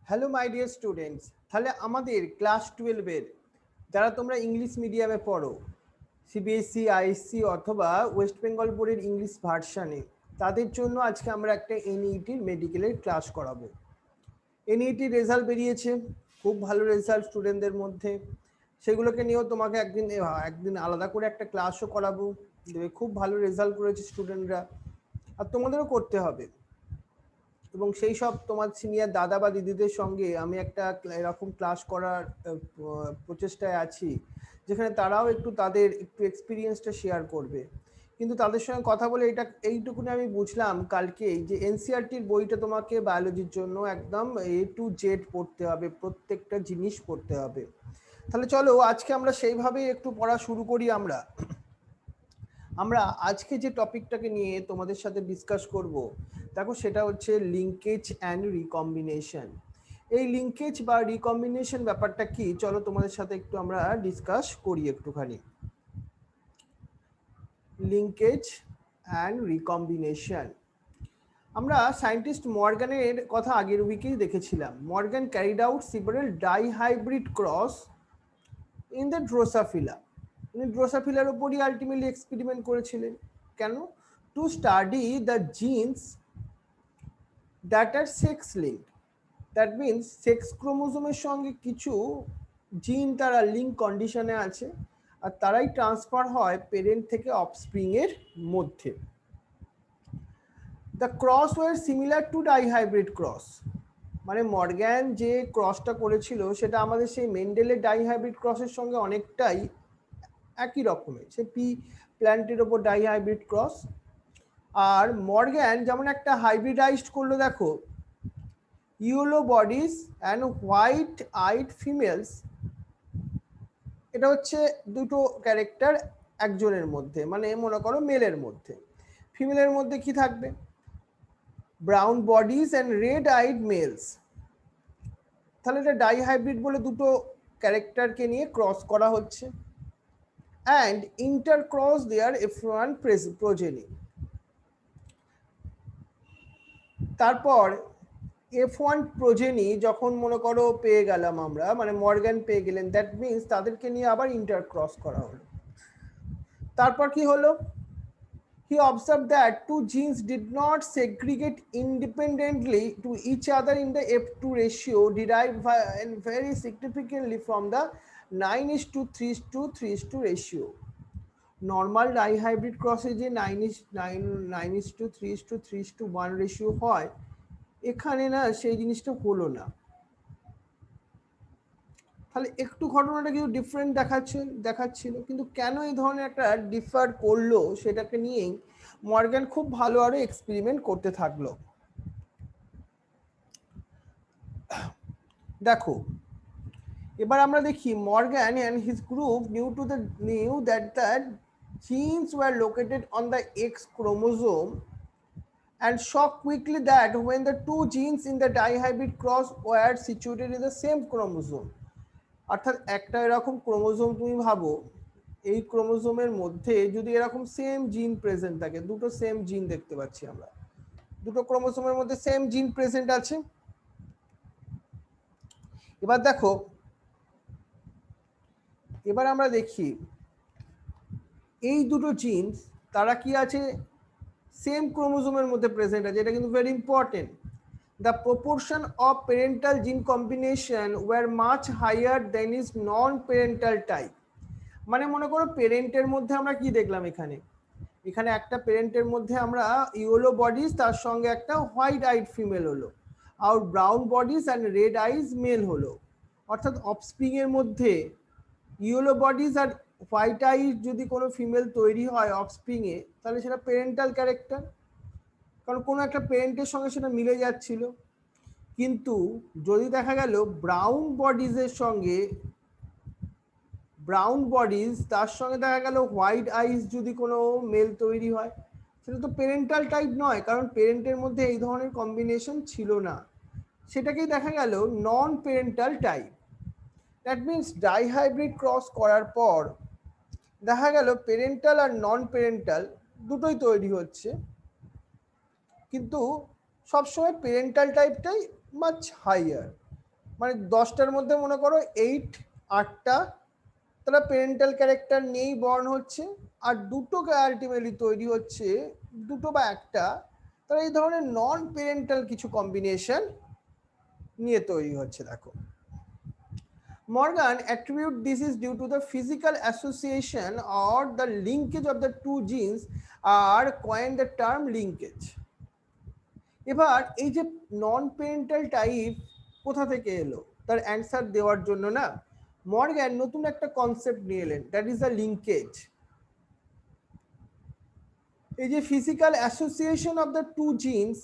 Hello my dear students, তাহলে আমাদের class 12-এর যারা তোমরা ইংলিশ মিডিয়ামে পড়ো, সিবিএসসি, আইএসসি অথবা ওয়েস্ট বেঙ্গল বোর্ডের ইংলিশ ভার্সানে, তাদের জন্য আজকে আমরা একটা এনইটির মেডিকেলের ক্লাস করাবো। এনইটির রেজাল্ট বেরিয়েছে, খুব ভালো রেজাল্ট স্টুডেন্টদের মধ্যে। সেগুলোকে নিয়েও তোমাকে একদিন আলাদা করে একটা ক্লাসও করাবো। দেখবে খুব ভালো রেজাল্ট করেছে স্টুডেন্টরা, আর তোমাদেরও করতে হবে। এবং সেই সব তোমার সিনিয়র দাদা বা দিদিদের সঙ্গে আমি একটা এরকম ক্লাস করার প্রচেষ্টায় আছি, যেখানে তারাও একটু তাদের একটু এক্সপিরিয়েন্সটা শেয়ার করবে। কিন্তু তাদের সঙ্গে কথা বলে এইটুকুনি আমি বুঝলাম কালকেই যে এনসিইআরটির বইটা তোমাকে বায়োলজির জন্য একদম A to Z পড়তে হবে, প্রত্যেকটা জিনিস পড়তে হবে। তাহলে চলো আজকে আমরা সেইভাবেই একটু পড়া শুরু করি। আমরা আজকে যে টপিকটাকে নিয়ে তোমাদের সাথে ডিসকাস করব, দেখো সেটা হচ্ছে লিঙ্কেজ অ্যান্ড রিকম্বিনেশন। এই লিঙ্কেজ বা রিকম্বিনেশন ব্যাপারটা কি, চলো তোমাদের সাথে একটু আমরা ডিসকাস করি একটুখানি। লিঙ্কেজ অ্যান্ড রিকম্বিনেশন, আমরা সায়েন্টিস্ট মর্গানের কথা আগের উইকেই দেখেছিলাম। Morgan carried out several dihybrid cross in the Drosophila. উনি ড্রোসাফিলার উপরই আলটিমেটলি এক্সপেরিমেন্ট করেছিলেন। কেন? To study the genes that are sex linked. That means sex ক্রোমোজোমের সঙ্গে কিছু জিন তারা লিঙ্ক কন্ডিশনে আছে, আর তারাই ট্রান্সফার হয় পেরেন্ট থেকে অফস্প্রিংয়ের মধ্যে। The cross were similar to dihybrid cross, মানে মর্গ্যান যে ক্রসটা করেছিল সেটা আমাদের সেই মেন্ডেলের ডাইহাইব্রিড ক্রসের সঙ্গে অনেকটাই একই রকমের। সে পি প্ল্যান্টের ওপর ডাইহাইব্রিড ক্রস। আর মর্গ্যান যেমন একটা হাইব্রিডাইজড করলো, দেখো, yellow bodies and white eyed females. এটা হচ্ছে দুটো ক্যারেক্টার একজনের মধ্যে, মানে মনে করো মেলের মধ্যে। ফিমেলের মধ্যে কি থাকবে? Brown bodies and red eyed males. তাহলে এটা ডাইহাইব্রিড বলে দুটো ক্যারেক্টারকে নিয়ে ক্রস করা হচ্ছে। And intercross their F1 progeny. তারপর F1 প্রোজেনি যখন মনে করো পেয়ে গেলাম আমরা, মানে মর্গ্যান পেয়ে গেলেন, দ্যাট মিনস তাদেরকে নিয়ে আবার ইন্টারক্রস করা হলো। তারপর কি হলো? He observed that two genes did not segregate independently to each other in the F2 ratio derived very significantly from the 9:3:3 ratio. Normal dihybrid ক্রসে যে 9:3:3:1 রেশিও হয়, এখানে না সেই জিনিসটা হলো না। তাহলে একটু ঘটনাটা কিন্তু ডিফারেন্ট দেখাচ্ছিল, কিন্তু কেন এই ধরনের একটা ডিফার করলো সেটাকে নিয়েই মর্গ্যান খুব ভালো আরো এক্সপেরিমেন্ট করতে থাকলো। দেখো এবার আমরা দেখি, Morgan and his group knew that the genes were located on the X chromosome and saw quickly that when the two genes in the dihybrid cross were situated in the same chromosome, অর্থাৎ একটা এরকম chromosome তুমি ভাবো, এই ক্রোমোজোমের মধ্যে যদি এরকম সেম জিন প্রেজেন্ট থাকে, দুটো সেম জিন দেখতে পাচ্ছি আমরা, দুটো ক্রোমোজোমের মধ্যে সেম জিন প্রেজেন্ট আছে। এবার দেখো, এবার আমরা দেখি এই দুটো জিনস তারা কি আছে, সেম ক্রোমোজোমের মধ্যে প্রেজেন্ট আছে। এটা কিন্তু very important. The proportion of parental gene combination were much higher than is non-parental type. মানে মনে করো পেরেন্টের মধ্যে আমরা কি দেখলাম, এখানে একটা পেরেন্টের মধ্যে আমরা ইয়েলো বডিজ, তার সঙ্গে একটা হোয়াইট আইড ফিমেল হলো, আর brown bodies and red eyes male হলো। অর্থাৎ অফস্প্রিং এর মধ্যে ইয়েলো বডিজ আর হোয়াইট আইজ যদি কোনো ফিমেল তৈরি হয় অফস্প্রিং এ, তাহলে সেটা পেরেন্টাল ক্যারেক্টার, কারণ কোনো একটা পেরেন্টের সঙ্গে সেটা মিলে যাচ্ছিল। কিন্তু যদি দেখা গেল ব্রাউন বডিজের সঙ্গে ব্রাউন বডিজ, তার সঙ্গে দেখা গেল হোয়াইট আইস যদি কোনো মেল তৈরি হয়, সেটা তো পেরেন্টাল টাইপ নয়, কারণ পেরেন্টের মধ্যে এই ধরনের কম্বিনেশন ছিল না। সেটাকেই দেখা গেল non parental type. That means dihybrid cross করার পর দেখা গেল পেরেন্টাল আর নন পেরেন্টাল দুটোই তৈরি হচ্ছে, কিন্তু সবসময় পেরেন্টাল টাইপটাই মাচ হাইয়ার। মানে 10টার মধ্যে মনে করো 8টা তারা প্যারেন্টাল ক্যারেক্টার নিয়েই বর্ন হচ্ছে, আর দুটোকে আলটিমেটলি তৈরি হচ্ছে দুটো বা একটা তারা এই ধরনের নন প্যারেন্টাল কিছু কম্বিনেশন নিয়ে তৈরি হচ্ছে। দেখো, Morgan attribute this is due to the physical association or the linkage of the two genes are coined the term linkage. এবার এই যে নন প্যারেন্টাল টাইপ কোথা থেকে এলো তার অ্যান্সার দেওয়ার জন্য না মর্গ্যান নতুন একটা কনসেপ্ট নিয়ে এলেন, দ্যাট ইজ দ্য লিঙ্কেজ। এই যে physical association of the two genes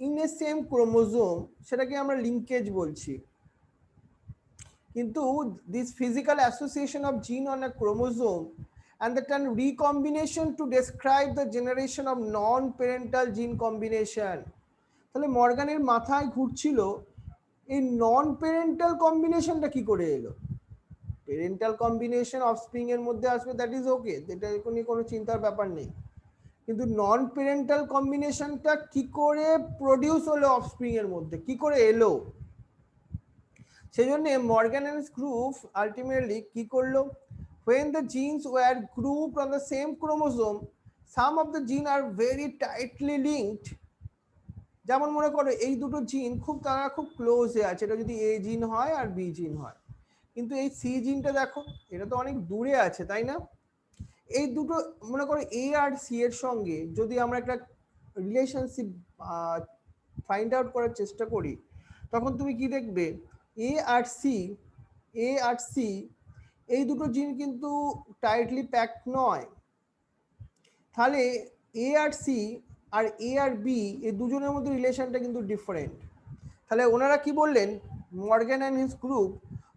in a same chromosome সেটাকে আমরা লিঙ্কেজ বলছি। কিন্তু this physical association of gene on a chromosome and the term recombination to describe the generation of non-parental gene combination, তাহলে মর্গানের মাথায় ঘুরছিল এই নন parental কম্বিনেশনটা কি করে এলো। প্যারেন্টাল কম্বিনেশন অফস্প্রিং এর মধ্যে আসবে, দ্যাট ইজ ওকে, এটা কোনো চিন্তার ব্যাপার নেই, কিন্তু নন প্যারেন্টাল কম্বিনেশনটা কি করে প্রডিউস হলো অফস্প্রিং এর মধ্যে, কি করে এলো। সেই জন্য মর্গান এন্ড গ্রুপ আলটিমেটলি কি করলো, when the genes were grouped on the same chromosome some of the gene are very tightly linked, যেমন মনে করো এই দুটো জিন তারা খুব ক্লোজে আছে, এটা যদি এ জিন হয় আর বি জিন হয়, কিন্তু এই সি জিনটা দেখো এটা তো অনেক দূরে আছে, তাই না। এই দুটো মনে করো এ আর সি এর সঙ্গে যদি আমরা একটা রিলেশনশিপ ফাইন্ড আউট করার চেষ্টা করি, তখন তুমি কি দেখবে এ আর সি এই দুটো জিন কিন্তু টাইটলি প্যাকড নয়। তাহলে এ আর সি আর এ আর বি এই দুজনের মধ্যে রিলেশনটা কিন্তু ডিফারেন্ট। তাহলে ওনারা কি বললেন, Morgan and his group,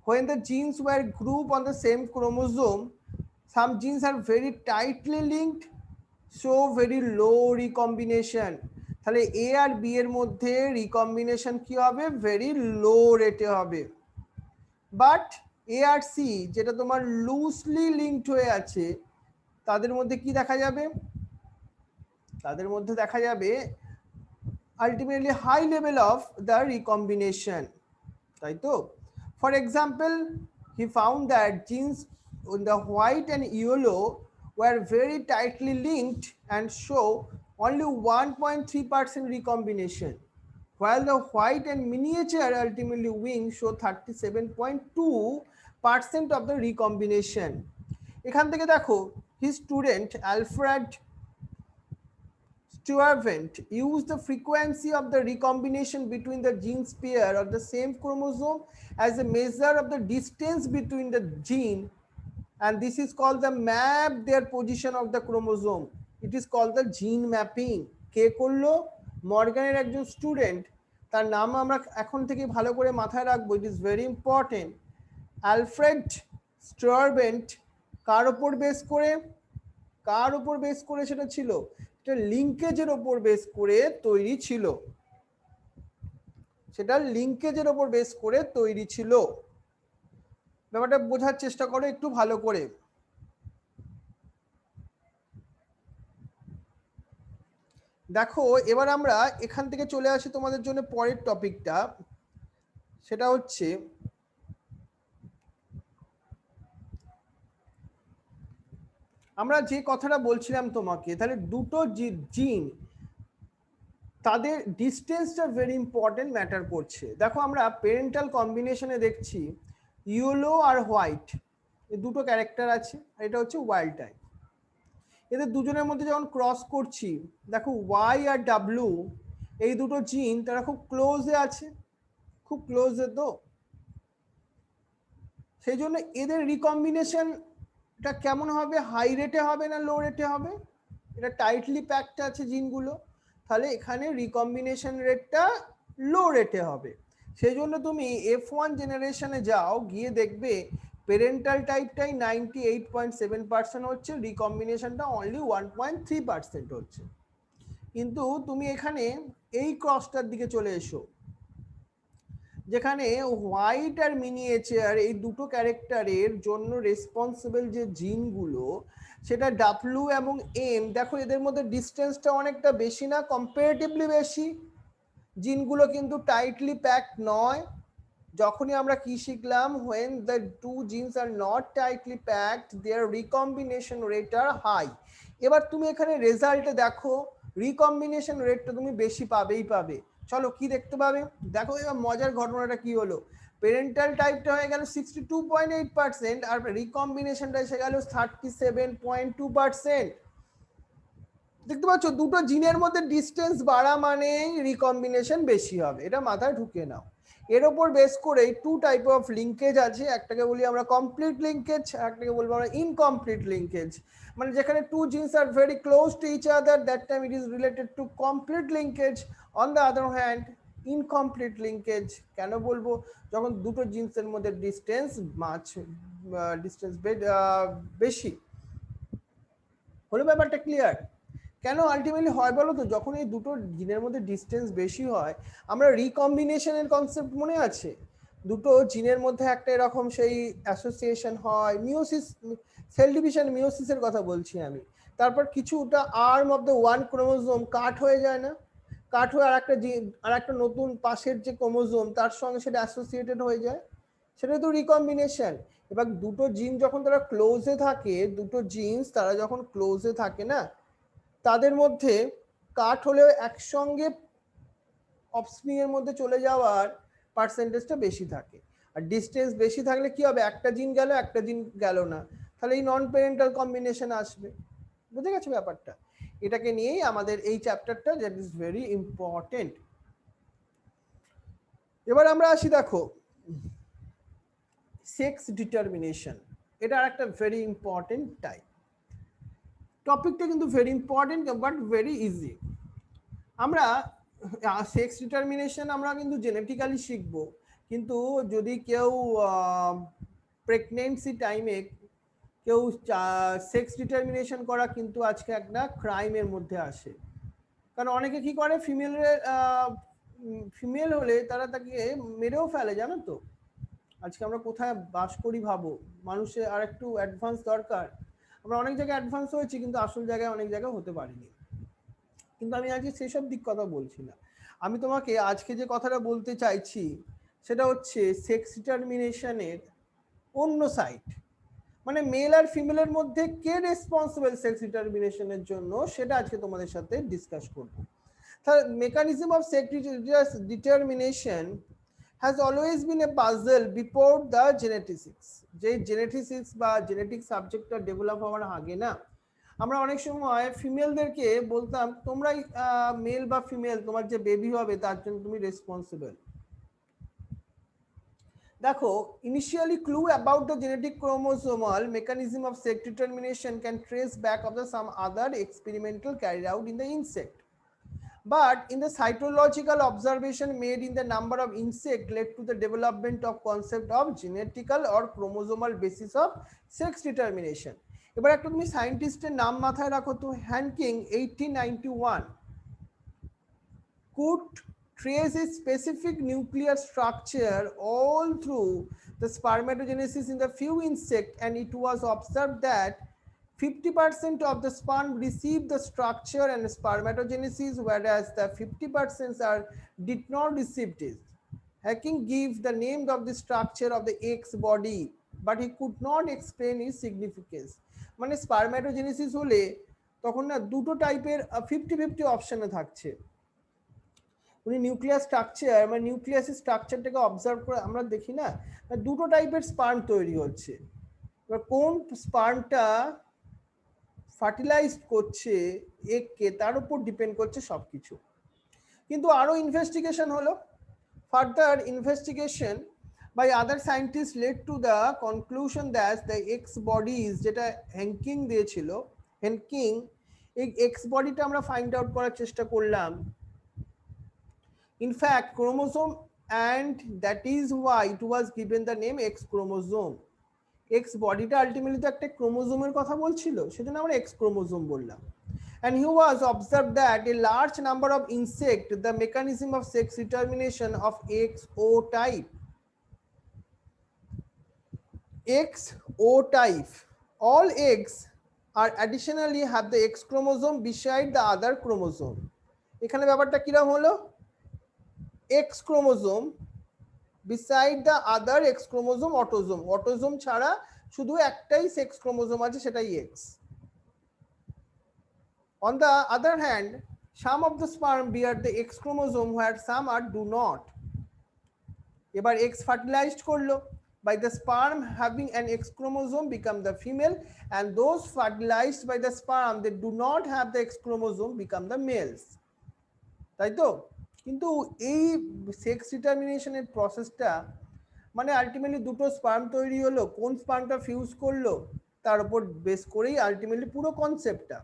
when the genes were grouped on the same chromosome some genes are very tightly linked so very low recombination, তাহলে এ আর বি এর মধ্যে রিকম্বিনেশন কি হবে, ভেরি লো রেটে হবে। বাট এ আর সি যেটা তোমার loosely linked হয়ে আছে তাদের মধ্যে কি দেখা যাবে, তাদের মধ্যে দেখা যাবে ultimately high level of the recombination, তাই তো। For example, he found that genes in the white and yellow were very tightly linked and show only 1.3% recombination, while the white and miniature ultimately wing show 37.2% of the recombination. এখান থেকে দেখো his student Alfred Stuyvesant used the frequency of the recombination between the genes pair of the same chromosome as a measure of the distance between the gene, and this is called the map their position of the chromosome. It is called the gene mapping. কে করলো, মর্গানের একজন student, তার নাম আমরা এখন থেকে ভালো করে মাথায় রাখবো, it is very important. Alfred Sturtevant কার ওপর বেস করে সেটা ছিল, এটা লিঙ্কেজের ওপর বেস করে তৈরি ছিল, সেটা লিঙ্কেজের ওপর বেস করে তৈরি ছিল। ব্যাপারটা বোঝার চেষ্টা করো একটু ভালো করে। দেখো এবার আমরা এখান থেকে চলে আসি তোমাদের জন্য পরের টপিকটা, সেটা হচ্ছে আমরা যে কথাটা বলছিলাম তোমাকে, তাহলে দুটো জিন তাদের ডিস্টেন্সটা ভেরি ইম্পর্টেন্ট ম্যাটার করছে। দেখো আমরা প্যারেন্টাল কম্বিনেশনে দেখছি ইয়েলো আর হোয়াইট এই দুটো ক্যারেক্টার আছে, আর এটা হচ্ছে ওয়াইল্ড টাইপ। এদের দুজনের মধ্যে যখন ক্রস করছি দেখো ওয়াই আর ডাব্লিউ এই দুটো জিন তারা খুব ক্লোজে আছে, খুব ক্লোজে, তো সেই জন্য এদের রিকম্বিনেশনটা কেমন হবে, হাই রেটে হবে না লো রেটে হবে, এটা টাইটলি প্যাকড আছে জিনগুলো, তাহলে এখানে রিকম্বিনেশন রেটটা লো রেটে হবে। সেই জন্য তুমি F1 জেনারেশনে যাও, গিয়ে দেখবে প্যারেন্টাল টাইপটাই 98.7% হচ্ছে, রিকম্বিনেশনটা অনলি 1.3% হচ্ছে। কিন্তু তুমি এখানে এই ক্রসটার দিকে চলে এসো, যেখানে হোয়াইট আর মিনিয়েচার এই দুটো ক্যারেক্টারের জন্য রেসপন্সিবল যে জিনগুলো সেটা ডাব্লিউ এবং এম, দেখো এদের মধ্যে ডিস্টেন্সটা অনেকটা বেশি না, কম্পারেটিভলি বেশি, জিনগুলো কিন্তু টাইটলি প্যাকড নয়। যখনই আমরা কি শিখলাম, when the two genes are not tightly packed their recombination rate are high। এবার তুমি এখানে রেজাল্টে দেখো রিকম্বিনেশন রেটটা তুমি বেশি পাবেই পাবে। চলো কি দেখতে পাবে, দেখো এবার মজার ঘটনাটা কি হলো, পেরেন্টাল টাইপটা হয়ে গেল 62.8% আর রিকম্বিনেশনটা এসে গেল 37.2%। দেখতে পাচ্ছ দুটো জিনের মধ্যে ডিস্টেন্স বাড়া মানে রিকম্বিনেশন বেশি হবে, এটা মাথায় ঢুকে নাও। এর ওপর বেস করে টু টাইপ অফ লিঙ্কেজ আছে, একটাকে বলি আমরা কমপ্লিট লিঙ্কেজ, একটাকে বলবো আমরা ইনকমপ্লিট লিঙ্কেজ। মানে যেখানে two genes are very close to each other that time it is related to complete linkage. On the other hand incomplete linkage কেন বলবো, যখন দুটো জিন্সের মধ্যে ডিস্টেন্স বেশি হলো। ব্যাপারটা ক্লিয়ার? কেন আলটিমেটলি হয় বলো তো, যখন এই দুটো জিনের মধ্যে ডিস্টেন্স বেশি হয়, আমরা রিকম্বিনেশনের কনসেপ্ট মনে আছে, দুটো জিনের মধ্যে একটা এরকম সেই অ্যাসোসিয়েশন হয়, মিওসিস, সেল ডিভিশন মিওসিসের কথা বলছি আমি। তারপর কিছুটা arm of the one chromosome cut হয়ে যায় না, কাট হয়ে আর একটা নতুন পাশের যে ক্রোমোজোম তার সঙ্গে সেটা অ্যাসোসিয়েটেড হয়ে যায়, সেটা তো রিকম্বিনেশন। এবার দুটো জিন যখন তারা ক্লোজে থাকে, দুটো জিন্স তারা যখন ক্লোজে থাকে না, তাদের মধ্যে কাট হলেও একসঙ্গে অফস্প্রিং এর মধ্যে চলে যাওয়ার পার্সেন্টেজটা বেশি থাকে। আর ডিস্টেন্স বেশি থাকলে কি হবে, একটা জিন গেল একটা জিন গেল না, তাহলে এই নন প্যারেন্টাল কম্বিনেশন আসবে। বুঝে গেছে ব্যাপারটা? এটাকে নিয়েই আমাদের এই চ্যাপ্টারটা, দ্যাট ইজ ভেরি ইম্পর্টেন্ট। এবার আমরা আসি, দেখো সেক্স ডিটারমিনেশন, এটা একটা ভেরি ইম্পর্টেন্ট টাইপ। টপিকটা কিন্তু very important but very easy. আমরা সেক্স ডিটারমিনেশন আমরা কিন্তু জেনেটিক্যালি শিখব, কিন্তু যদি কেউ প্রেগনেন্সি টাইমে কেউ সেক্স ডিটারমিনেশন করা কিন্তু আজকে একটা ক্রাইমের মধ্যে আসে। কারণ অনেকে কি করে, ফিমেল হলে তারা তাকে মেরেও ফেলে, জানো তো। আজকে আমরা কোথায় বাস করি ভাবো, মানুষের আর একটু অ্যাডভান্স দরকার। আমরা অনেক জায়গায় অ্যাডভান্স হয়েছি কিন্তু আসল জায়গায় অনেক জায়গায় হতে পারিনি। কিন্তু আমি আজকে সেসব দিক কথা বলছি না, আমি তোমাকে আজকে যে কথাটা বলতে চাইছি সেটা হচ্ছে সেক্স ডিটারমিনেশনের অন্য সাইড, মানে মেল আর ফিমেলের মধ্যে কে রেসপন্সিবল সেক্স ডিটারমিনেশনের জন্য, সেটা আজকে তোমাদের সাথে ডিসকাস করব। তাহলে mechanism of sex determination has always been a puzzle before the genetics। যে জেনেটিক্স বা জেনেটিক সাবজেক্টটা ডেভেলপ হওয়ার আগে না, আমরা অনেক সময় ফিমেলদেরকে বলতাম তোমরাই মেল বা ফিমেল, তোমার যে বেবি হবে তার জন্য তুমি রেসপন্সিবল। দেখো, initially clue about the genetic chromosomal mechanism of sex determination can trace back of the some other experimental carried out in the insect, but in the cytological observation made in the number of insect led to the development of concept of genetical or chromosomal basis of sex determination। এবার একটা তুমি সায়েন্টিস্টের নাম মাথায় রাখো তো, হ্যানকিং 1891 could trace a specific nuclear structure all through the spermatogenesis in the few insects, and it was observed that 50% of the sperm receive the structure and spermatogenesis, whereas the 50% did not receive this. Hacking gave the name of the structure of the X body, but he could not explain its significance। মানে স্পারম্যাটোজেনেসিস হলে তখন না দুটো টাইপের 50-50 অপশনে থাকছে। উনি nucleus structure মানে নিউক্লিয়াসের স্ট্রাকচারটাকে অবজার্ভ করে আমরা দেখি না, দুটো টাইপের স্পার্ম তৈরি হচ্ছে। এবার কোন স্পার্মটা ফার্টিলাইজ করছে এগকে তার উপর ডিপেন্ড করছে সবকিছু। কিন্তু আরো ইনভেস্টিগেশন হলো, further investigation by other scientist led to the conclusion that the X bodies, যেটা হ্যানকিং দিয়েছিল, হ্যানকিং এই এক্স বডিটা আমরা ফাইন্ড আউট করার চেষ্টা করলাম। In fact, chromosome, and that is why it was given the name X chromosome। X বডিটা ultimately তো একটা ক্রোমোজোমের কথা বলছিল, সেজন্য আমরা X chromosome বললাম। And he was observed that a large number of insects, the mechanism of sex determination of XO type, XO type, all eggs are additionally have the X chromosome beside the other chromosome। এখানে ব্যাপারটা কিরকম হলো, X chromosome beside the other X chromosome autosome. Autosome ছাড়া শুধু একটাই sex chromosome আছে, সেটাই X. On the other hand, some of the sperm bear the X chromosome where some are do not. এবার X fertilized করলো, by the sperm having an X chromosome become the female, and those fertilized by the sperm that do not have the X chromosome become the males. তাই তো? কিন্তু এই sex ডিটারমিনেশনের প্রসেসটা মানে ultimately দুটো sperm তৈরি হলো, কোন স্পার্মটা ফিউজ করলো তার উপর বেস করেই আলটিমেটলি পুরো কনসেপ্টটা।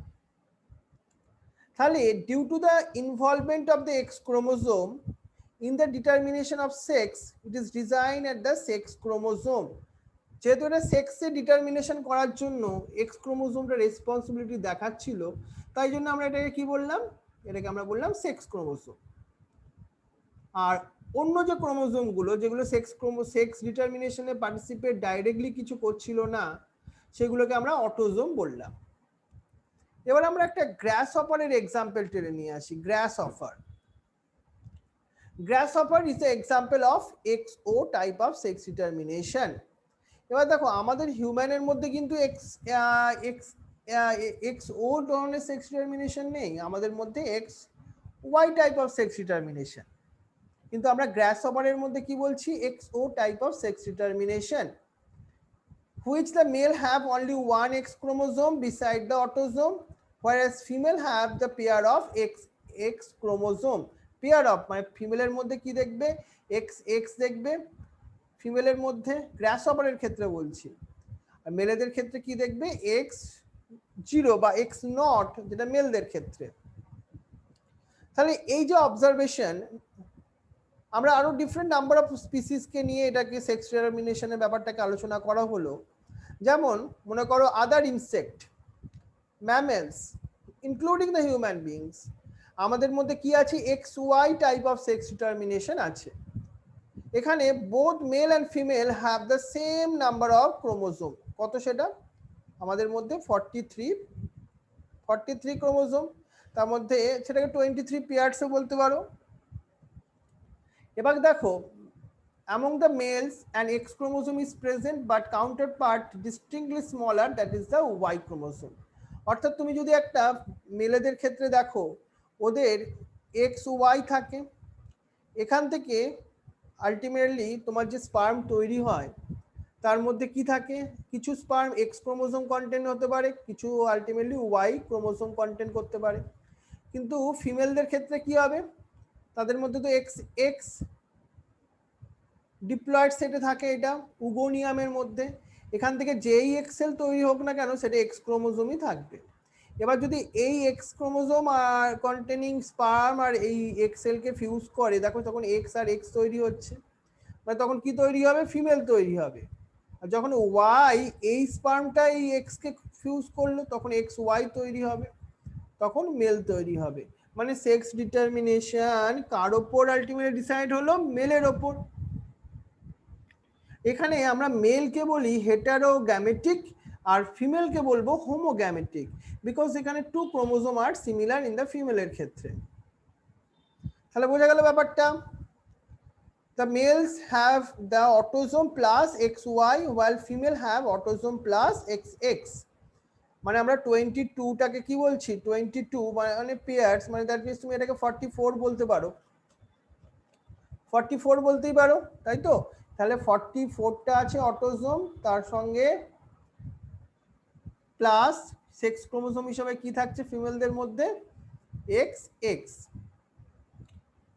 তাহলে due to the involvement of the X chromosome in the determination of sex, it is design at the sex chromosome. যেহেতু এটা সেক্সে ডিটারমিনেশন করার জন্য এক্স ক্রোমোজোমটা রেসপন্সিবিলিটি দেখাচ্ছিল, তাই জন্য আমরা এটাকে কি বললাম, এটাকে আমরা বললাম সেক্স ক্রোমোজোম। আর অন্য যে ক্রোমোজোমগুলো যেগুলো সেক্স ডিটারমিনেশনে পার্টিসিপেট ডাইরেক্টলি কিছু করছিল না, সেগুলোকে আমরা অটোজোম বললাম। এবার আমরা একটা গ্রাসহপারের এক্সাম্পল টেনে নিয়ে আসি। গ্রাসহপার is the example of XO type of sex determination. এবার দেখো আমাদের হিউম্যানের মধ্যে কিন্তু XO ধরনের সেক্স ডিটারমিনেশন নেই, আমাদের মধ্যে XY type of sex determination. কিন্তু আমরা গ্রাসহপারের মধ্যে কি বলছি, XO type of sex determination, which the male have only one X chromosome beside the autosome, whereas female have the pair of X chromosome. Pair of মানে ফিমেলের মধ্যে কি দেখবে, XX দেখবে ফিমেলের মধ্যে, গ্রাসহপারের ক্ষেত্রে বলছি। আর মেলেদের ক্ষেত্রে কি দেখবে, X0 বা X0 যেটা মেলদের ক্ষেত্রে। তাহলে এই যে অবজারভেশন, আমরা আরো ডিফারেন্ট নাম্বার অফ স্পিসিসকে নিয়ে এটাকে সেক্স ডিটারমিনেশনের ব্যাপারটাকে আলোচনা করা হলো। যেমন মনে করো other insect, mammals including the human beings, আমাদের মধ্যে কি আছে, XY type of sex determination আছে। এখানে both male and female have the same number of chromosome. কত সেটা আমাদের মধ্যে 43 ক্রোমোজোম, তার মধ্যে সেটাকে 23 পেয়ার্সও বলতে পারো। এবার দেখো among the males an X chromosome is present but counterpart distinctly smaller, that is the Y chromosome. অর্থাৎ তুমি যদি একটা মেলেদের ক্ষেত্রে দেখো ওদের XY থাকে, এখান থেকে আলটিমেটলি তোমার যে স্পার্ম তৈরি হয় তার মধ্যে কি থাকে, কিছু স্পার্ম X ক্রোমোজোম কন্টেন্ট হতে পারে, কিছু আলটিমেটলি Y ক্রোমোজোম কন্টেন্ট করতে পারে। কিন্তু ফিমেলদের ক্ষেত্রে কি হবে, তাদের মধ্যে তো XX ডিপ্লয়েড সেটে থাকে, এটা উগোনিয়ামের মধ্যে, এখান থেকে যেই এক্সেল তৈরি হোক না কেন সেটা X ক্রোমোজোমই থাকবে। এবার যদি এই X ক্রোমোজোম আর কন্টেনিং স্পার্ম আর এই এক্সেলকে ফিউজ করে, দেখো তখন X আর X তৈরি হচ্ছে, মানে তখন কি তৈরি হবে, ফিমেল তৈরি হবে। আর যখন Y এই স্পার্মটা এই X কে ফিউজ করলো তখন XY তৈরি হবে, তখন মেল তৈরি হবে। মানে সেক্স ডিটারমিনেশন কার ওপর আলটিমেটলি ডিসাইড হলো, মেলের ওপর। এখানে আমরা মেলকে বলি হেটারোগ্যামেটিক আর ফিমেলকে বলবো হোমোগ্যামেটিক, বিকজ এখানে 2 ক্রোমোজোম আর সিমিলার ইন দ্য ফিমেলের ক্ষেত্রে। তাহলে বোঝা গেল ব্যাপারটা। The males have the autosome plus XY while female have autosome plus XX। মানে আমরা 22টাকে কি বলছি, 22 মানে পেয়ার্স, মানে দ্যাট মিন্স তুমি এটাকে 44 বলতে পারো, 44 বলতেই পারো, তাই তো? তাহলে 44টা আছে অটোজোম, তার সঙ্গে প্লাস সেক্স ক্রোমোজোম হিসেবে কি থাকছে ফিমেলদের মধ্যে, XX,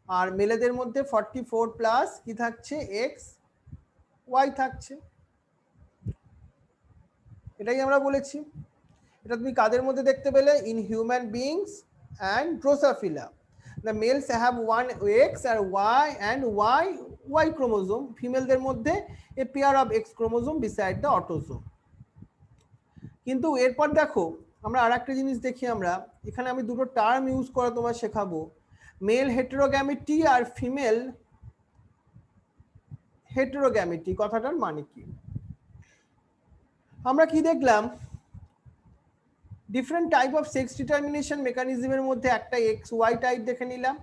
আর মেলেদের মধ্যে 44 প্লাস কি থাকছে, XY থাকছে। এটাই আমরা বলেছি। এটা তুমি কাদের মধ্যে দেখতে পেলে, in human beings and Drosophila. The males have one X and Y chromosome, ফিমেলদের মধ্যে a pair of X chromosome beside the autosome। কিন্তু এরপর দেখো আমরা আরেকটা জিনিস দেখি, আমরা এখানে আমি দুটো টার্ম ইউজ করা তোমার শেখাবো, মেল হেটেরোগ্যামিটি আর ফিমেল হেটেরোগ্যামিটি। কথাটার মানে কি, আমরা কি দেখলাম, different type of sex determination মেকানিজমের মধ্যে একটা XY টাইপ দেখে নিলাম,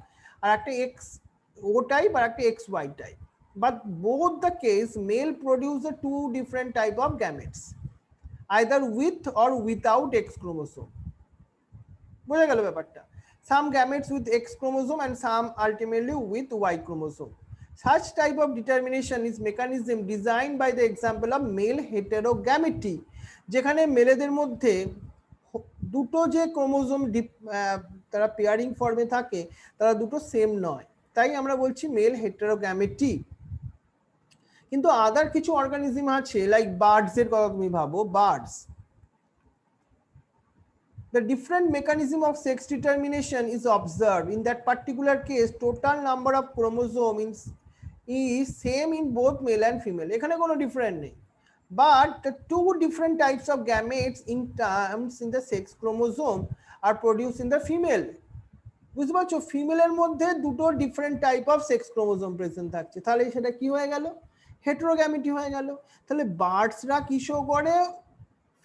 আর একটা XO টাইপ আর একটা XY type. but both the case male produce the two different type of gametes, either with or without X chromosome. বোঝা গেল ব্যাপারটা? Some gametes with X chromosome and some ultimately with Y chromosome. Such type of determination is mechanism designed by the example of male heterogamety, যেখানে মেলেদের মধ্যে দুটো যে chromosome তারা pairing ফর্মে থাকে তারা দুটো সেম নয়, তাই আমরা বলছি মেল হেটেরোগ্যামেটি। কিন্তু আদার কিছু অর্গানিজম আছে, লাইক বার্ডস এর কথা তুমি ভাবো, birds, the different mechanism of sex determination is observed. In that particular case, total number of chromosomes is same in both male and female. এখানে কোনো ডিফারেন্ট নেই, but the two different types of gametes in terms in the sex chromosome are produced in the female. বুঝতে পারছো? ফিমেলের মধ্যে দুটো different type of sex chromosome present থাকছে, তাহলে সেটা কি হয়ে গেল? হেটেরোগ্যামেটি হয়ে গেল। তাহলে বার্ডসরা কি শো করে?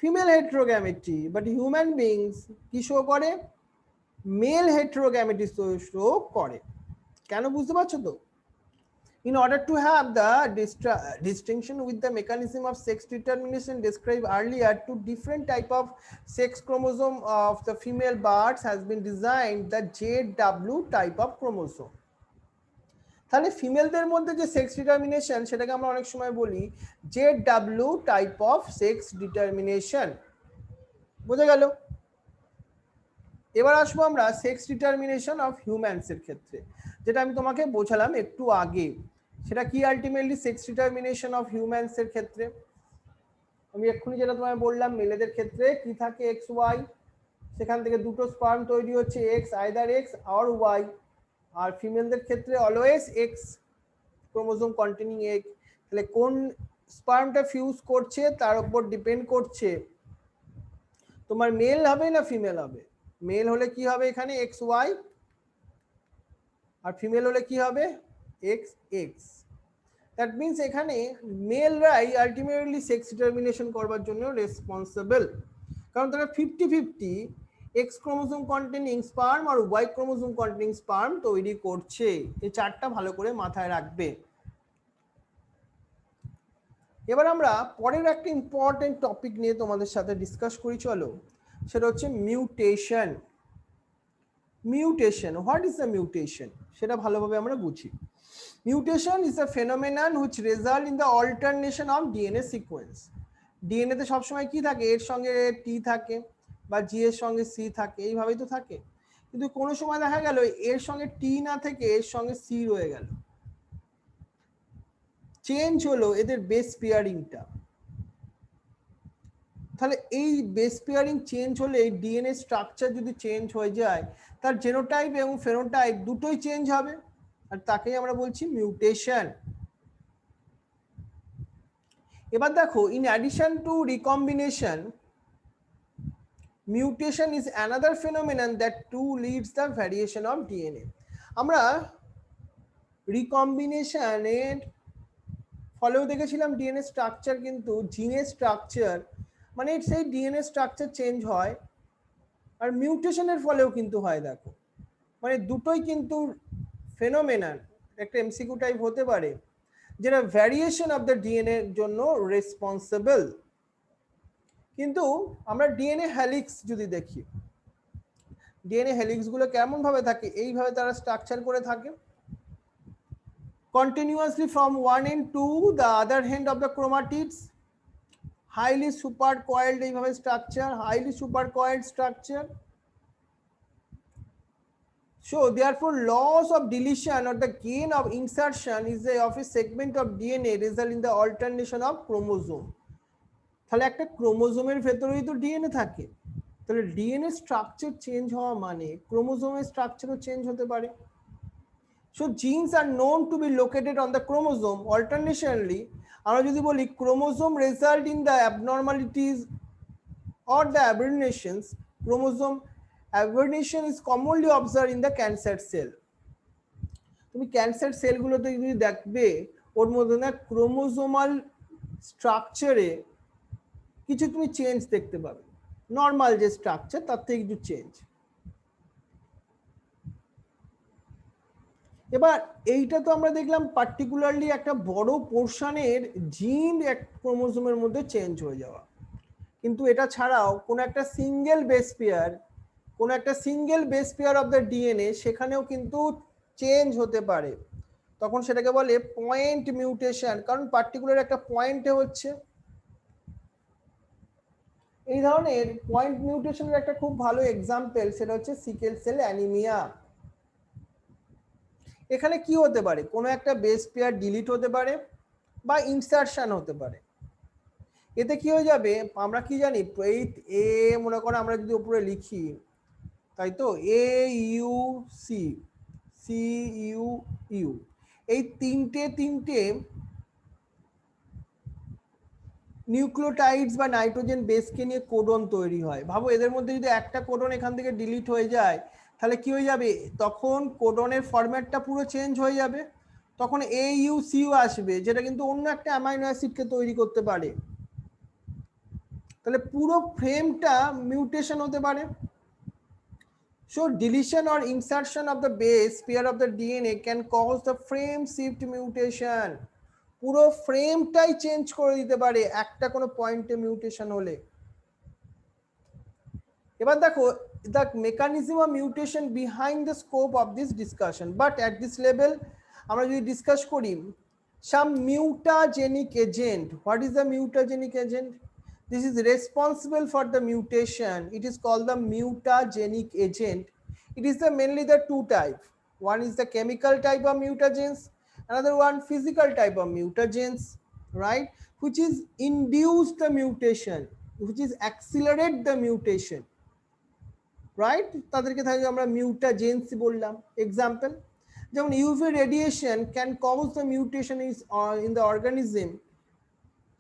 ফিমেল হেটেরোগ্যামেটি, বাট হিউম্যান বিংস কি শো করে? মেল হেটেরোগ্যামেটি শো করে। কেন বুঝতে পারছো তো? In order to have the distinction with the mechanism of sex determination described earlier, two different type of sex chromosome of the female birds has been designed, the JW type of chromosome. তাহলে ফিমেলদের মধ্যে যে sex determination সেটাকে আমরা অনেক সময় বলি JW type of sex determination. বোঝা গেল? এবার আসবো আমরা সেক্স ডিটারমিনেশন অফ হিউম্যানস এর ক্ষেত্রে, যেটা আমি তোমাকে বোঝালাম একটু আগে। সেটা কি ultimately sex determination of humans এর ক্ষেত্রে? আমি এক্ষুনি যেটা তোমায় বললাম, মেলেদের ক্ষেত্রে কি থাকে? এক্স ওয়াই, সেখান থেকে দুটো স্পার্ম তৈরি হচ্ছে, X, either X or Y. আর ফিমেলদের ক্ষেত্রে always X chromosome containing egg. তাহলে কোন স্পার্মটা ফিউজ করছে তার উপর ডিপেন্ড করছে তোমার মেল হবে না ফিমেল হবে। মেল হলে কি হবে এখানে? এক্স ওয়াই, আর ফিমেল হলে কি হবে? X x. দ্যাট মিনস এখানে মেলরাই আলটিমেটলি সেক্স ডিটারমিনেশন করবার জন্য রেসপন্সিবল, কারণ তারা 50-50 এক্স ক্রোমোজোম কন্টেনিং স্পার্ম আর ওয়াই ক্রোমোজোম কন্টেনিং স্পার্ম তৈরি করছে। এই চারটা ভালো করে মাথায় রাখবে। এবার আমরা পরের একটা ইম্পর্টেন্ট টপিক নিয়ে তোমাদের সাথে ডিসকাস করি, চলো। সেটা হচ্ছে mutation. Mutation, what is the mutation সেটা ভালোভাবে আমরা বুঝি। Mutation is a phenomenon which result in the alternation of DNA sequence. DNA তে সবসময় কি থাকে? এর সঙ্গে টি থাকে বা জি এর সঙ্গে সি থাকে, এইভাবেই তো থাকে। কিন্তু কোনো সময় দেখা গেল এর সঙ্গে টি না থেকে এর সঙ্গে সি রয়ে গেল, চেঞ্জ হলো এদের বেস পেয়ারিংটা। তাহলে এই বেস পেয়ারিং চেঞ্জ হলে ডিএনএ স্ট্রাকচার যদি চেঞ্জ হয়ে যায়, তার জেনোটাইপ এবং ফেনোটাইপ দুটোই চেঞ্জ হবে, আর তাকেই আমরা বলছি মিউটেশন। এবার দেখো, in addition to recombination, mutation is another phenomenon that to leads the variation of DNA. আমরা রিকম্বিনেশনের ফলেও দেখেছিলাম ডিএনএ স্ট্রাকচার কিন্তু জিনের স্ট্রাকচার, মানে সেই ডিএনএ স্ট্রাকচার চেঞ্জ হয়, আর মিউটেশনের ফলেও কিন্তু হয়। দেখো, মানে দুটোই কিন্তু ফেনোমেনন, একটা এমসিকিউ টাইপ হতে পারে, যেটা ভ্যারিয়েশন অফ দ্য ডিএনএ এর জন্য রেসপন্সিবল। কিন্তু আমরা ডিএনএ হেলিক্স যদি দেখি, ডিএনএ হেলিক্স গুলো কেমন ভাবে থাকে? এইভাবে তারা স্ট্রাকচার করে থাকে, continuously from one end to the other end of the chromatids, highly supercoiled এইভাবে structure, highly supercoiled structure. So therefore loss of deletion or the gain of insertion is of a segment of DNA result in the alternation of chromosome. তাহলে একটা ক্রোমোজোমের ভেতরেই তো DNA থাকে, তাহলে DNA structure change হওয়া মানে ক্রোমোজোমের স্ট্রাকচারও চেঞ্জ হতে পারে। So genes are known to be located on the chromosome. Alternatively, আমরা যদি বলি chromosome result in the abnormalities or the aberrations, chromosome aberration is commonly observed in the cancer cell. তুমি cancer সেলগুলোতে যদি দেখবে, ওর মধ্যে না ক্রোমোজোমাল স্ট্রাকচারে কিছু তুমি চেঞ্জ দেখতে পাবে, নর্মাল যে স্ট্রাকচার তার থেকে কিছু চেঞ্জ। এবার এইটা তো আমরা দেখলাম পার্টিকুলারলি একটা বড় পোর্শনের জিন এক ক্রোমোজোমের মধ্যে চেঞ্জ হয়ে যাওয়া, কিন্তু এটা ছাড়াও কোনো একটা single base pair of the DNA সেখানেও কিন্তু চেঞ্জ হতে পারে, তখন সেটাকে বলে পয়েন্ট মিউটেশন, কারণ পার্টিকুলার একটা পয়েন্টে হচ্ছে। এই ধরনের পয়েন্ট মিউটেশনের একটা খুব ভালো এক্সাম্পল সেটা হচ্ছে সিকেল সেল অ্যানিমিয়া। এখানে কি হতে পারে, কোনো একটা বেস পেয়ার ডিলিট হতে পারে বা ইনসারশন হতে পারে। এতে কি হয়ে যাবে, আমরা কি জানি, এ মনে করো আমরা যদি উপরে লিখি, তাই তো, A U C, C U U, এই তিনটে নিউক্লিওটাইডস বা নাইট্রোজেন বেসকে নিয়ে কোডন তৈরি হয়। ভাবো এদের মধ্যে যদি একটা কোডন এখান থেকে ডিলিট হয়ে যায় তাহলে কি হয়ে যাবে, তখন কোডনের ফরম্যাটটা পুরো চেঞ্জ হয়ে যাবে, তখন এ ইউ সি ইউ আসবে, যেটা কিন্তু অন্য একটা অ্যামাইনো অ্যাসিডকে তৈরি করতে পারে, তাহলে পুরো ফ্রেমটা মিউটেশন হতে পারে। So deletion or insertion of the base pair of the DNA can cause the frame shift mutation. পুরো ফ্রেমটাই চেঞ্জ করে দিতে পারে একটা কোনো পয়েন্টে মিউটেশন হলে। এবার দেখো the mechanism of mutation behind the scope of this discussion, but at this level আমরা যদি ডিসকাস করি some mutagenic agent. What is the mutagenic agent? This is responsible for the mutation. It is called the mutagenic agent. It is mainly the two type. One is the chemical type of mutagens, another one physical type of mutagens, right? Which is induce the mutation, which is accelerate the mutation, right? তাদেরকে তাহলে আমরা mutagens বললাম। Example যেমন UV radiation can cause the mutation in the organism,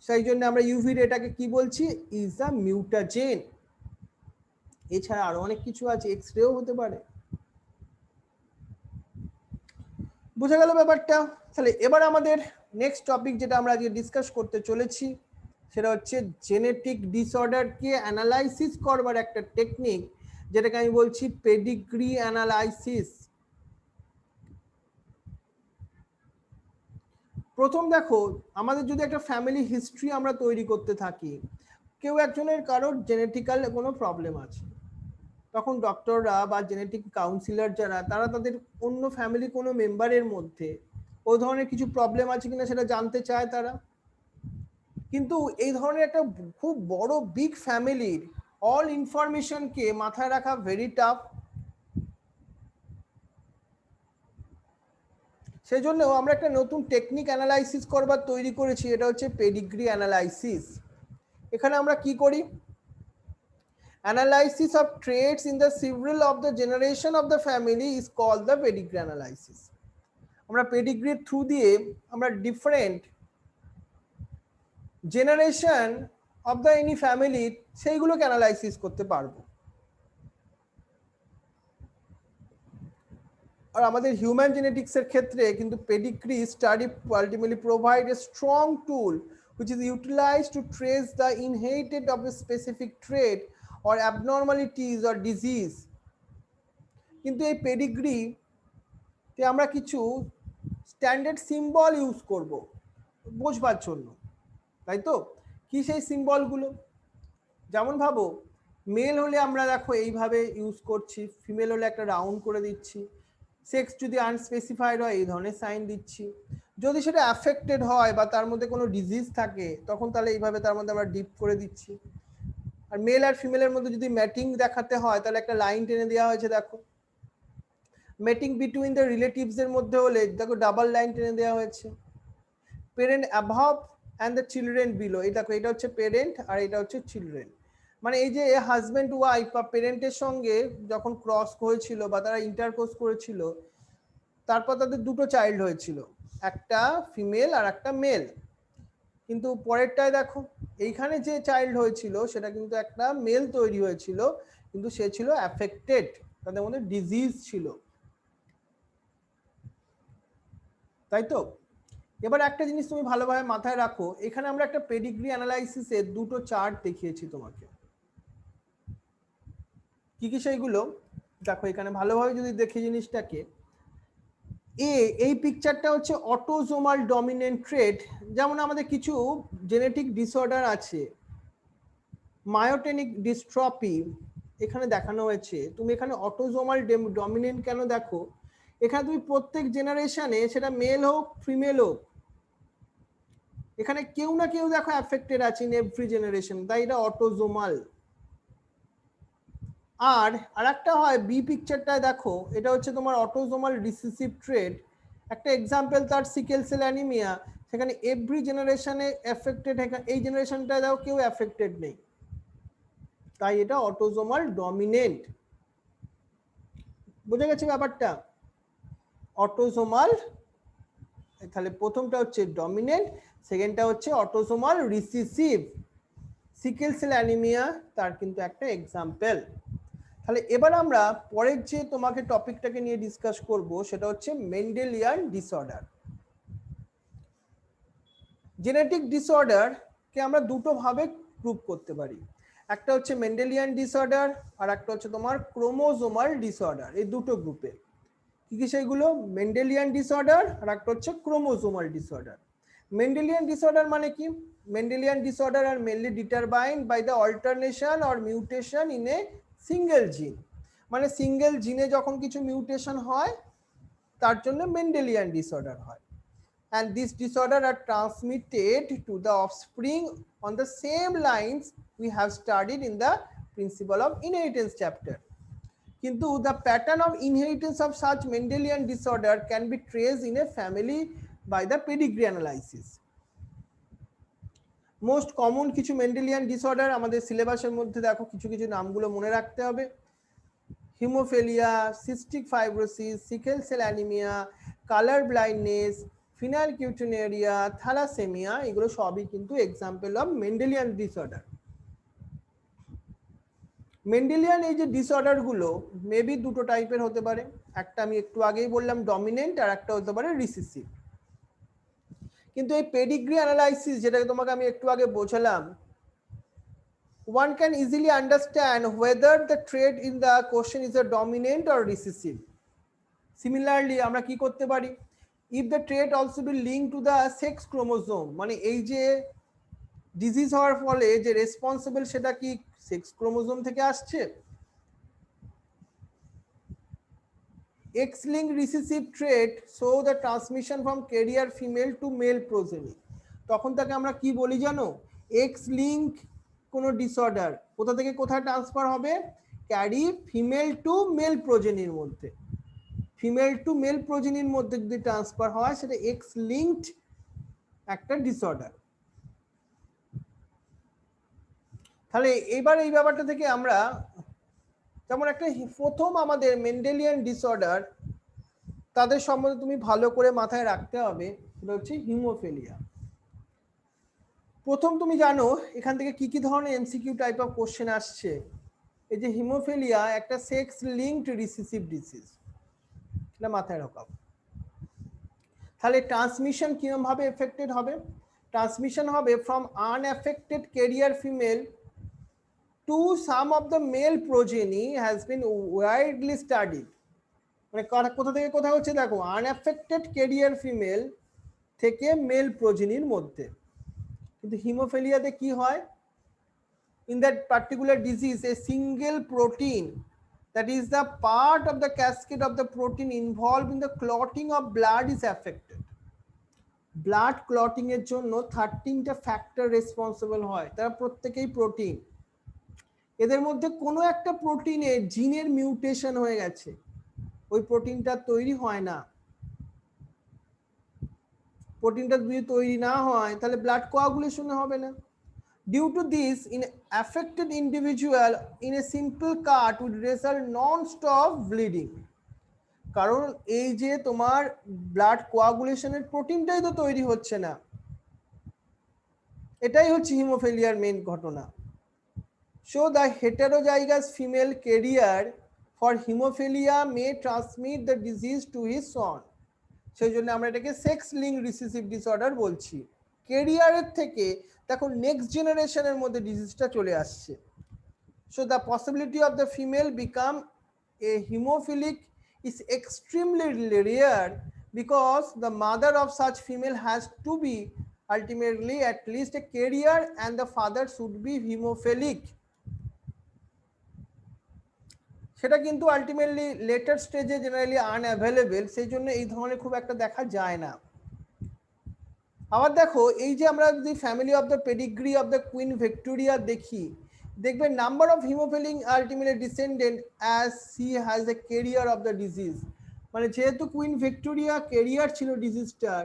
সেই জন্য আমরা UV রেটাকে কি বলছি, ইজ আ মিউটাজেন। এছাড়া আরো অনেক কিছু আছে, এক্সরেও হতে পারে। বুঝা গেল ব্যাপারটা? তাহলে এবার আমাদের নেক্সট টপিক যেটা আমরা আজকে ডিসকাস করতে চলেছি সেটা হচ্ছে জেনেটিক ডিসঅর্ডারকে অ্যানালাইসিস করবার একটা টেকনিক, যেটাকে আমি বলছি পেডিগ্রি অ্যানালাইসিস। প্রথম দেখো, আমাদের যদি একটা ফ্যামিলি হিস্ট্রি আমরা তৈরি করতে থাকি, কেউ একজনের কারোর জেনেটিক্যাল কোনো প্রবলেম আছে, তখন ডক্টররা বা জেনেটিক কাউন্সিলর যারা, তারা তাদের অন্য ফ্যামিলি কোনো মেম্বারের মধ্যে ওই ধরনের কিছু প্রবলেম আছে কিনা সেটা জানতে চায় তারা। কিন্তু এই ধরনের একটা খুব বড় বিগ ফ্যামিলির অল ইনফরমেশনকে মাথায় রাখা ভেরি টাফ। সেই জন্য আমরা একটা নতুন টেকনিক অ্যানালাইসিস করবার তৈরি করেছি, এটা হচ্ছে পেডিগ্রি অ্যানালাইসিস। এখানে আমরা কি করি, analysis of traits in the several of the generation of the family is called the pedigree analysis. আমরা পেডিগ্রির থ্রু দিয়ে আমরা different generation of the any family সেইগুলোকে অ্যানালাইসিস করতে পারবো। আর আমাদের হিউম্যান জেনেটিক্সের ক্ষেত্রে কিন্তু pedigree study ultimately provide a strong tool which is utilized to trace the inherited of a specific trait or abnormalities or disease. কিন্তু এই পেডিগ্রিতে আমরা কিছু স্ট্যান্ডার্ড সিম্বল ইউজ করব বোঝবার জন্য, তাই তো? কি সেই সিম্বলগুলো? যেমন ভাবো মেল হলে আমরা দেখো এইভাবে ইউজ করছি, ফিমেল হলে একটা রাউন্ড করে দিচ্ছি, সেক্স যদি আনস্পেসিফাইড হয় এই ধরনের সাইন দিচ্ছি, যদি সেটা অ্যাফেক্টেড হয় বা তার মধ্যে কোনো ডিজিজ থাকে তখন তাহলে এইভাবে তার মধ্যে আমরা ডিপ করে দিচ্ছি। আর মেল আর ফিমেলের মধ্যে যদি ম্যাটিং দেখাতে হয় তাহলে একটা লাইন টেনে দেওয়া হয়েছে, দেখো। ম্যাটিং বিটুইন দ্য রিলেটিভস এর মধ্যে হলে দেখো ডাবল লাইন টেনে দেওয়া হয়েছে। Parent অ্যাভাব and the children below, এই দেখো এটা হচ্ছে পেরেন্ট আর এটা হচ্ছে চিলড্রেন। মানে এই যে হাজব্যান্ড ওয়াইফ বা পেরেন্টের সঙ্গে যখন ক্রস হয়েছিল বা তারা ইন্টারকোর্স করেছিল, তারপর তাদের দুটো চাইল্ড হয়েছিল, একটা ফিমেল আর একটা মেল। কিন্তু পরেরটায় দেখো এইখানে যে চাইল্ড হয়েছিল সেটা কিন্তু একটা মেল তৈরি হয়েছিল, কিন্তু সে ছিল অ্যাফেক্টেড, তাদের মধ্যে ডিজিজ ছিল, তাই তো? এবার একটা জিনিস তুমি ভালোভাবে মাথায় রাখো, এখানে আমরা একটা পেডিগ্রি অ্যানালাইসিসের দুটো চার্ট দেখিয়েছি তোমাকে। কি কি সেইগুলো দেখো, এখানে ভালোভাবে যদি দেখি জিনিসটাকে, এই পিকচারটা হচ্ছে অটোজোমাল ডমিনেন্ট ট্রেট। যেমন আমাদের কিছু জেনেটিক ডিসঅর্ডার আছে, মায়োটেনিক ডিস্ট্রফি এখানে দেখানো হয়েছে। তুমি এখানে অটোজোমাল ডমিনেন্ট কেন দেখো, এখানে তুমি প্রত্যেক জেনারেশনে সেটা মেল হোক ফিমেল হোক, এখানে কেউ না কেউ দেখো অ্যাফেক্টেড আছে ইন এভরি জেনারেশন, তাই এটা অটোজোমাল। আর আরেকটা হয় বি পিকচারটায় দেখো, এটা হচ্ছে তোমার অটোজোমাল রিসেসিভ ট্রেট। একটা এক্সাম্পল তার সিকেল সেল অ্যানিমিয়া, সেখানে এভরি জেনারেশনে এফেক্টেড, এই জেনারেশনটায় দেখো কেউ এফেক্টেড নেই, তাই এটা অটোজোমাল ডমিনেন্ট। বুঝে গেছে ব্যাপারটা? অটোজোমাল, তাহলে প্রথমটা হচ্ছে ডমিনেন্ট, সেকেন্ডটা হচ্ছে autosomal recessive. Sickle cell anaemia তার কিন্তু একটা এক্সাম্পল। তাহলে এবার আমরা পরের যে তোমাকে টপিকটাকে নিয়ে ডিসকাস করব সেটা হচ্ছে মেন্ডেলিয়ান ডিসঅর্ডার। জেনেটিক ডিসঅর্ডারকে আমরা দুটো ভাবে গ্রুপ করতে পারি, একটা হচ্ছে মেন্ডেলিয়ান ডিসঅর্ডার আর একটা হচ্ছে তোমার ক্রোমোজোমাল ডিসঅর্ডার। এই দুটো গ্রুপে কি কি সেইগুলো, মেন্ডেলিয়ান ডিসঅর্ডার আর একটা হচ্ছে ক্রোমোজোমাল ডিসঅর্ডার। মেন্ডেলিয়ান ডিসঅর্ডার মানে কি? Mendelian disorder are mainly determined by the alternation or mutation in a single gene. মানে সিঙ্গেল জিনে যখন কিছু মিউটেশন হয় তার জন্য মেন্ডেলিয়ান ডিসঅর্ডার হয়। And this disorder are transmitted to the offspring on the same lines we have studied in the principle of inheritance chapter. Kintu the pattern of inheritance of such Mendelian disorder can be traced in a family by the pedigree analysis. Most common কিছু Mendelian disorder আমাদের সিলেবাসের মধ্যে দেখো কিছু কিছু নামগুলো মনে রাখতে হবে। Haemophilia, cystic fibrosis, sickle cell anaemia, colour blindness, phenylketonuria, thalassaemia, এগুলো সবই কিন্তু example of Mendelian disorder. Mendelian এই যে ডিসঅর্ডার গুলো মেবি দুটো টাইপের হতে পারে, একটা আমি একটু আগেই বললাম ডমিনেন্ট, আর একটা হতে পারে রিসেসিভ। কিন্তু এই পেডিগ্রি অ্যানালাইসিস যেটাকে তোমাকে আমি একটু আগে বোঝালাম, one can easily understand whether the trait in the question is a dominant or recessive. Similarly আমরা কি করতে পারি, if the trait also be linked to the sex chromosome, মানে এই যে ডিজিজ হওয়ার ফলে যে রেসপন্সিবল সেটা কি সেক্স ক্রোমোজোম থেকে আসছে, X-linked recessive trait show the transmission from carrier female to male progeny, তখন তাকে আমরা কি বলি জানো, X-linked কোন ডিসঅর্ডার কোথা থেকে কোথায় ট্রান্সফার হবে, ক্যারি ফিমেল টু মেল প্রোজেনির মধ্যে, ফিমেল টু মেল প্রোজেনির মধ্যে যদি ট্রান্সফার হয় সেটা X-linked একটা ডিসঅর্ডার। তাহলে এবার এই ব্যাপারটা থেকে আমরা যেমন একটা প্রথম আমাদের মেন্ডেলিয়ান ডিসঅর্ডার তাদের সম্বন্ধে তুমি ভালো করে মাথায় রাখতে হবে, সেটা হচ্ছে হিমোফিলিয়া। প্রথম তুমি জানো এখান থেকে কি কি ধরনের এমসিকিউ টাইপ অফ কোশ্চেন আসছে। এই যে হিমোফিলিয়া একটা সেক্স লিঙ্কড রিসেসিভ ডিজিজ, এটা মাথায় রাখো। তাহলে ট্রান্সমিশন কিরকম ভাবে এফেক্টেড হবে, ট্রান্সমিশন হবে from unaffected career female to some of the male progeny has been widely studied. মানে কোথা থেকে কোথা হচ্ছে দেখো, আনএফেক্টেড ক্যারিয়ার ফিমেল থেকে মেল প্রোজেনির মধ্যে। কিন্তু হিমোফিলিয়াতে কি হয়, in that particular disease a single protein, that is the part of the cascade of the protein involved in the clotting of blood is affected. Blood clotting এর জন্য 13টা factor responsible হয়, তারা প্রত্যেকেই প্রোটিন। এদের মধ্যে কোনো একটা প্রোটিনে জিনের মিউটেশন হয়ে গেছে, ওই প্রোটিনটা তৈরি হয় না। প্রোটিনটা যদি তৈরি না হয় তাহলে ব্লাড কোয়াগুলেশন হবে না। Due to this in affected individual in a simple cut would result non stop bleeding. কারণ এই যে তোমার ব্লাড কোয়াগুলেশনের প্রোটিনটাই তো তৈরি হচ্ছে না, এটাই হচ্ছে হিমোফিলিয়ার মেইন ঘটনা। So the heterozygous female carrier for hemophilia may transmit the disease to his son. সেই জন্য আমরা এটাকে সেক্স লিঙ্ক রিসেসিভ ডিসঅর্ডার বলছি। ক্যারিয়ারের থেকে দেখো নেক্সট জেনারেশনের মধ্যে ডিজিজটা চলে আসছে। So the possibility of the female become a hemophilic is extremely rare because the mother of such female has to be ultimately at least a carrier and the father should be hemophilic. সেটা কিন্তু ultimately letter স্টেজে generally unavailable, সেই জন্য এই ধরনের খুব একটা দেখা যায় না। আবার দেখো এই যে আমরা যদি family of the pedigree of the queen Victoria দেখি, দেখবে number of haemophilic ultimately descendant as she has a carrier of the disease. মানে যেহেতু কুইন ভিক্টোরিয়া ক্যারিয়ার ছিল ডিজিজটার,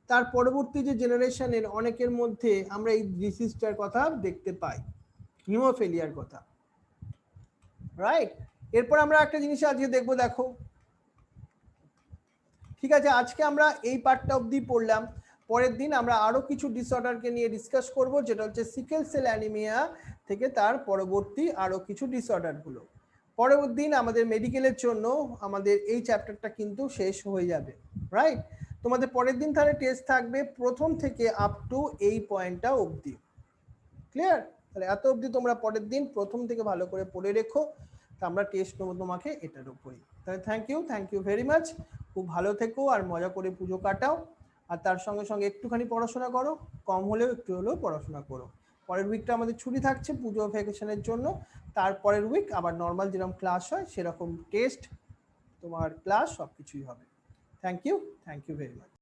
তার পরবর্তী যে জেনারেশনের অনেকের মধ্যে আমরা এই ডিজিজটার কথা দেখতে পাই, হিমোফিলিয়ার কথা, রাইট। এরপর আমরা একটা জিনিস আজকে দেখবো, দেখো ঠিক আছে আজকে আমরা এই পার্টটা অবধি পড়লাম, পরের দিন আমরা আরো কিছু ডিসঅর্ডারকে নিয়ে ডিসকাস করব, যেটা হচ্ছে সিকেল সেল অ্যানিমিয়া থেকে তার পরবর্তী আরো কিছু ডিসঅর্ডার গুলো। পরের দিন আমাদের মেডিকেলের জন্য আমাদের এই চ্যাপ্টারটা কিন্তু শেষ হয়ে যাবে, রাইট। তোমাদের পরের দিন তাহলে টেস্ট থাকবে প্রথম থেকে আপ টু এই পয়েন্টটা অবধি, ক্লিয়ার? তাহলে এত অবধি তোমরা পরের দিন প্রথম থেকে ভালো করে পড়ে রেখো, তা আমরা টেস্ট নেবো তোমাকে এটার উপরেই। তাহলে থ্যাংক ইউ ভেরি মাচ, খুব ভালো থেকো আর মজা করে পুজো কাটাও, আর তার সঙ্গে সঙ্গে একটুখানি পড়াশোনা করো, কম হলেও একটু হলেও পড়াশোনা করো। পরের উইকটা আমাদের ছুটি থাকছে পুজো ভ্যাকেশনের জন্য, তারপরের উইক আবার নর্মাল যেরকম ক্লাস হয় সেরকম টেস্ট, তোমার ক্লাস সব কিছুই হবে। Thank you very much.